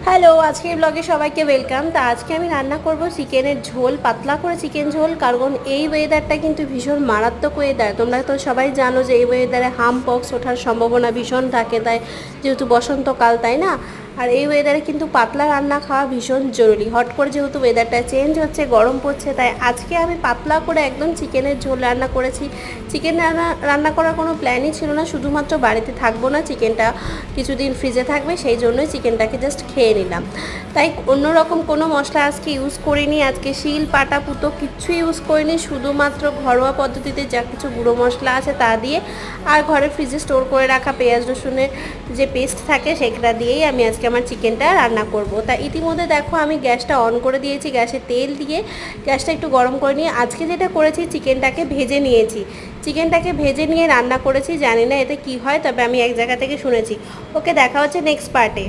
Hello, আজকের ব্লগে সবাইকে ওয়েলকাম। তা আজকে আমি রান্না করব চিকেনের ঝোল, পাতলা করে চিকেন ঝোল। কারণ এই ওয়েদারটা কিন্তু ভীষণ মারাত্মক ওয়েদার। তোমরা তো সবাই জানো যে এই ওয়েদারে হামপক্স ওঠার সম্ভাবনা ভীষণ থাকে, তাই যেহেতু বসন্তকাল, তাই না? আর এই ওয়েদারে কিন্তু পাতলা রান্না খাওয়া ভীষণ জরুরি। হট করে যেহেতু ওয়েদারটা চেঞ্জ হচ্ছে, গরম পড়ছে, তাই আজকে আমি পাতলা করে একদম চিকেনের ঝোল রান্না করেছি। চিকেন রান্না করার কোনো প্ল্যানই ছিল না, শুধুমাত্র বাড়িতে থাকবো না, চিকেনটা কিছুদিন ফ্রিজে থাকবে, সেই জন্যই চিকেনটাকে জাস্ট খেয়ে নিলাম। তাই অন্যরকম কোনো মশলা আজকে ইউজ করিনি, আজকে শিল পাটা পুতো কিচ্ছু ইউজ করিনি, শুধুমাত্র ঘরোয়া পদ্ধতিতে যা কিছু গুঁড়ো মশলা আছে তা দিয়ে আর ঘরে ফ্রিজে স্টোর করে রাখা পেঁয়াজ রসুনের যে পেস্ট থাকে সেটা দিয়েই আমি আজকে আমার চিকেনটা রান্না করব। তা ইতিমধ্যে দেখো আমি গ্যাসটা অন করে দিয়েছি, গ্যাসে তেল দিয়ে গ্যাসটা একটু গরম করে নিয়ে আজকে যেটা করেছি চিকেনটাকে ভেজে নিয়েছি। চিকেনটাকে ভেজে নিয়ে রান্না করেছি, জানি না এতে কি হয়, তবে আমি এক জায়গা থেকে শুনেছি। ওকে, দেখা হচ্ছে নেক্সট পার্টে।